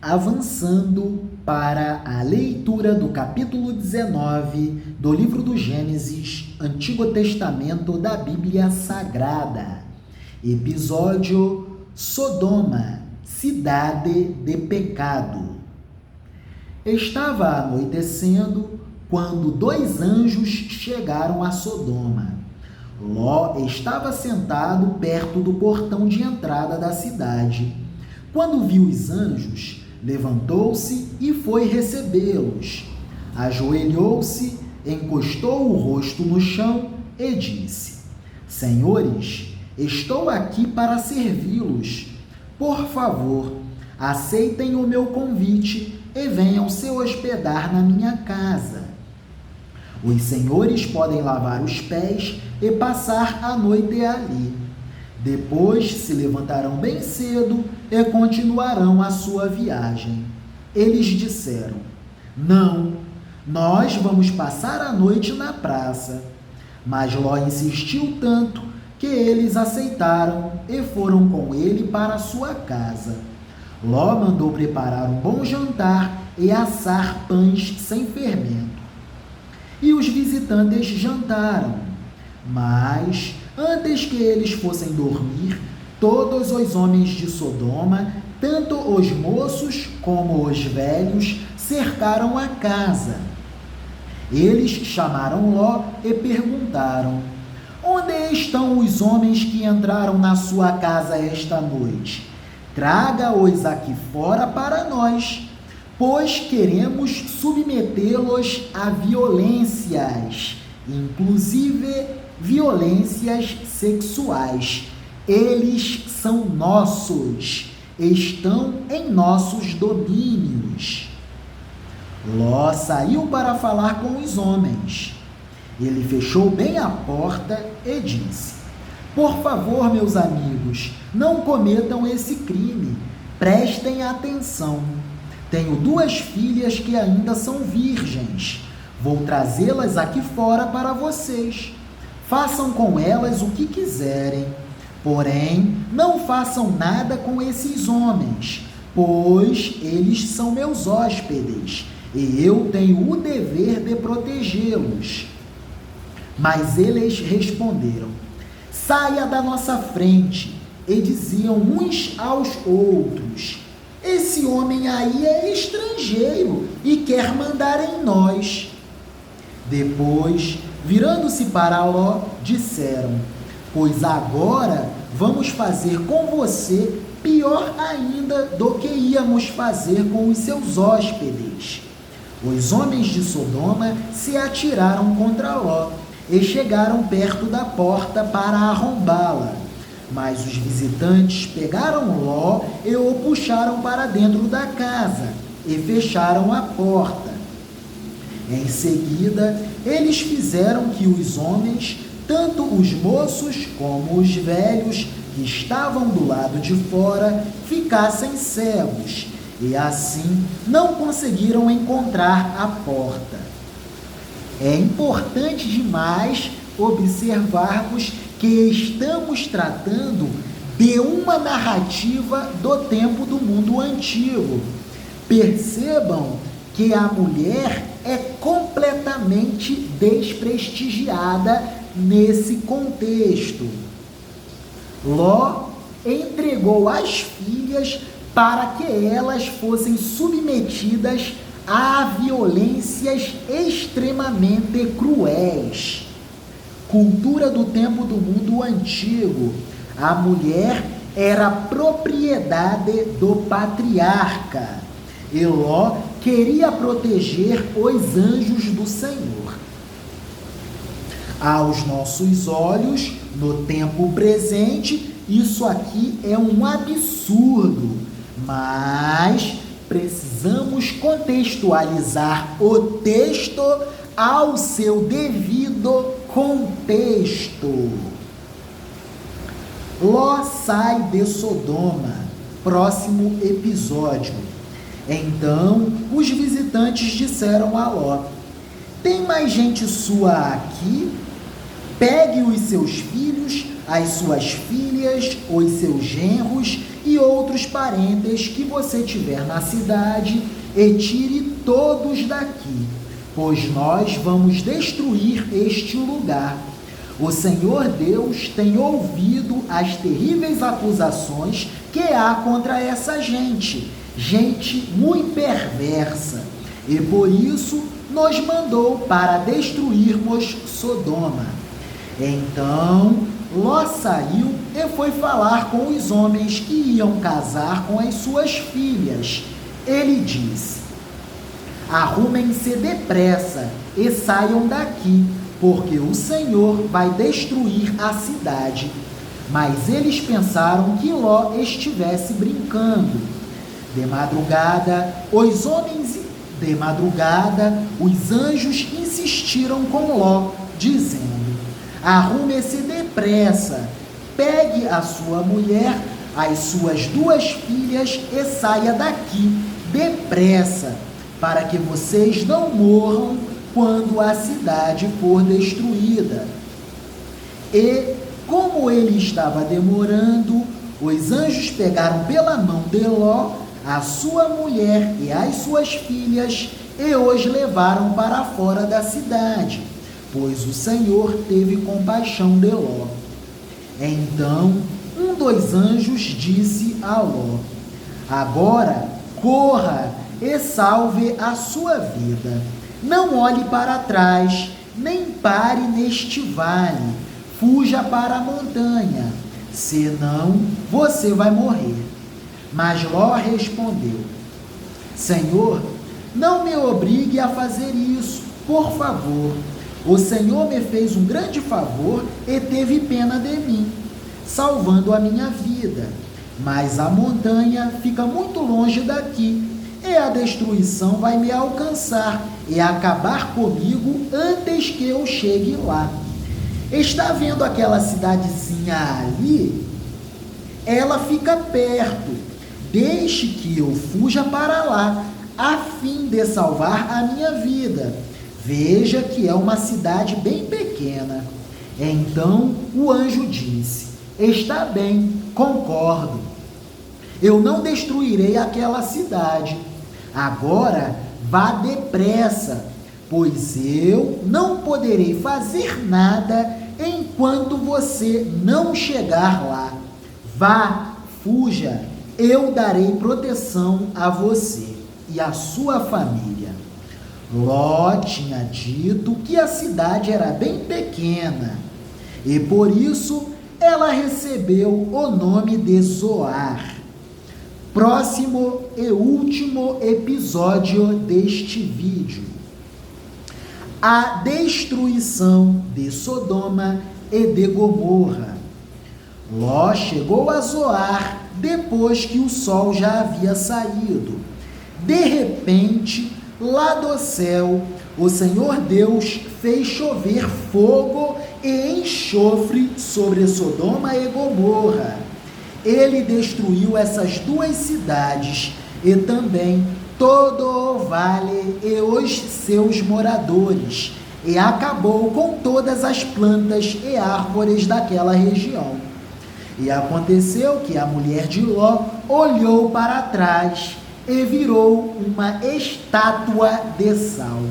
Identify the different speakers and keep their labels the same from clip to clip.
Speaker 1: Avançando para a leitura do capítulo 19 do livro do Gênesis, Antigo Testamento da Bíblia Sagrada. Episódio Sodoma, cidade de pecado. Estava anoitecendo quando 2 anjos chegaram a Sodoma. Ló estava sentado perto do portão de entrada da cidade. Quando viu os anjos, levantou-se e foi recebê-los. Ajoelhou-se, encostou o rosto no chão e disse: Senhores, estou aqui para servi-los. Por favor, aceitem o meu convite e venham se hospedar na minha casa. Os senhores podem lavar os pés e passar a noite ali. Depois se levantarão bem cedo e continuarão a sua viagem. Eles disseram: Não, nós vamos passar a noite na praça. Mas Ló insistiu tanto que eles aceitaram e foram com ele para sua casa. Ló mandou preparar um bom jantar e assar pães sem fermento. E os visitantes jantaram, mas antes que eles fossem dormir, todos os homens de Sodoma, tanto os moços como os velhos, cercaram a casa. Eles chamaram Ló e perguntaram: Onde estão os homens que entraram na sua casa esta noite? Traga-os aqui fora para nós, pois queremos submetê-los a violências, inclusive violências sexuais. Eles são nossos, estão em nossos domínios. Ló saiu para falar com os homens. Ele fechou bem a porta e disse: Por favor, meus amigos, não cometam esse crime. Prestem atenção. Tenho 2 filhas que ainda são virgens. Vou trazê-las aqui fora para vocês. Façam com elas o que quiserem. Porém, não façam nada com esses homens, pois eles são meus hóspedes e eu tenho o dever de protegê-los. Mas eles responderam: Saia da nossa frente. E diziam uns aos outros: Esse homem aí é estrangeiro e quer mandar em nós. Depois, virando-se para Ló, disseram: Pois agora vamos fazer com você pior ainda do que íamos fazer com os seus hóspedes. Os homens de Sodoma se atiraram contra Ló e chegaram perto da porta para arrombá-la. Mas os visitantes pegaram Ló e o puxaram para dentro da casa e fecharam a porta. Em seguida, eles fizeram que os homens, tanto os moços como os velhos que estavam do lado de fora, ficassem cegos, e assim não conseguiram encontrar a porta. É importante demais observarmos que estamos tratando de uma narrativa do tempo do mundo antigo. Percebam que a mulher é completamente desprestigiada nesse contexto. Ló entregou as filhas para que elas fossem submetidas a violências extremamente cruéis. Cultura do tempo do mundo antigo. A mulher era propriedade do patriarca. E Ló queria proteger os anjos do Senhor. Aos nossos olhos, no tempo presente, isso aqui é um absurdo, mas precisamos contextualizar o texto ao seu devido contexto. Ló sai de Sodoma. Próximo episódio. Então, os visitantes disseram a Ló: Tem mais gente sua aqui? Pegue os seus filhos, as suas filhas, os seus genros e outros parentes que você tiver na cidade, e tire todos daqui, pois nós vamos destruir este lugar. O Senhor Deus tem ouvido as terríveis acusações que há contra essa gente muito perversa, e por isso nos mandou para destruirmos Sodoma. Então Ló saiu e foi falar com os homens que iam casar com as suas filhas. Ele disse: arrumem-se depressa e saiam daqui, porque o Senhor vai destruir a cidade. Mas eles pensaram que Ló estivesse brincando. De madrugada, os anjos insistiram com Ló, dizendo: arrume-se depressa, pegue a sua mulher, as suas 2 filhas e saia daqui, depressa, para que vocês não morram quando a cidade for destruída. E, como ele estava demorando, os anjos pegaram pela mão de Ló, a sua mulher e as suas filhas, e os levaram para fora da cidade, pois o Senhor teve compaixão de Ló. Então, um dos anjos disse a Ló: agora corra e salve a sua vida. Não olhe para trás, nem pare neste vale. Fuja para a montanha, senão você vai morrer. Mas Ló respondeu: Senhor, não me obrigue a fazer isso, por favor. O Senhor me fez um grande favor e teve pena de mim, salvando a minha vida. Mas a montanha fica muito longe daqui, e a destruição vai me alcançar e acabar comigo antes que eu chegue lá. Está vendo aquela cidadezinha ali? Ela fica perto. Deixe que eu fuja para lá, a fim de salvar a minha vida. Veja que é uma cidade bem pequena. Então o anjo disse: está bem, concordo. Eu não destruirei aquela cidade. Agora vá depressa, pois eu não poderei fazer nada enquanto você não chegar lá. Vá, fuja, eu darei proteção a você e a sua família. Ló tinha dito que a cidade era bem pequena, e por isso ela recebeu o nome de Zoar. Próximo e último episódio deste vídeo: a destruição de Sodoma e de Gomorra. Ló chegou a Zoar depois que o sol já havia saído. De repente, lá do céu, o Senhor Deus fez chover fogo e enxofre sobre Sodoma e Gomorra. Ele destruiu essas 2 cidades e também todo o vale e os seus moradores, e acabou com todas as plantas e árvores daquela região. E aconteceu que a mulher de Ló olhou para trás e virou uma estátua de sal.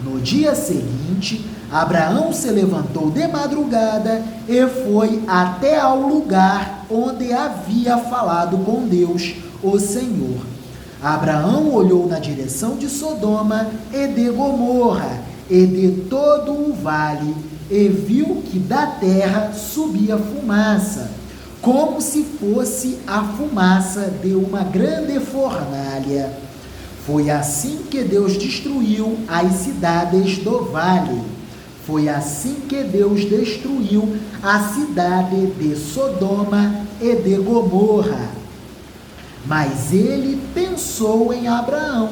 Speaker 1: No dia seguinte, Abraão se levantou de madrugada e foi até ao lugar onde havia falado com Deus, o Senhor. Abraão olhou na direção de Sodoma e de Gomorra e de todo o vale, e viu que da terra subia fumaça, como se fosse a fumaça de uma grande fornalha. Foi assim que Deus destruiu as cidades do vale. Foi assim que Deus destruiu a cidade de Sodoma e de Gomorra. Mas ele pensou em Abraão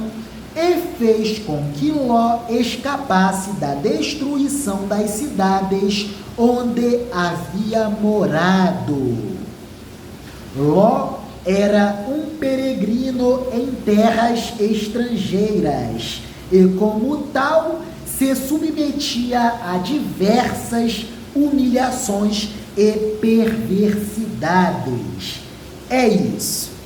Speaker 1: e fez com que Ló escapasse da destruição das cidades onde havia morado. Ló era um peregrino em terras estrangeiras e, como tal, se submetia a diversas humilhações e perversidades. É isso.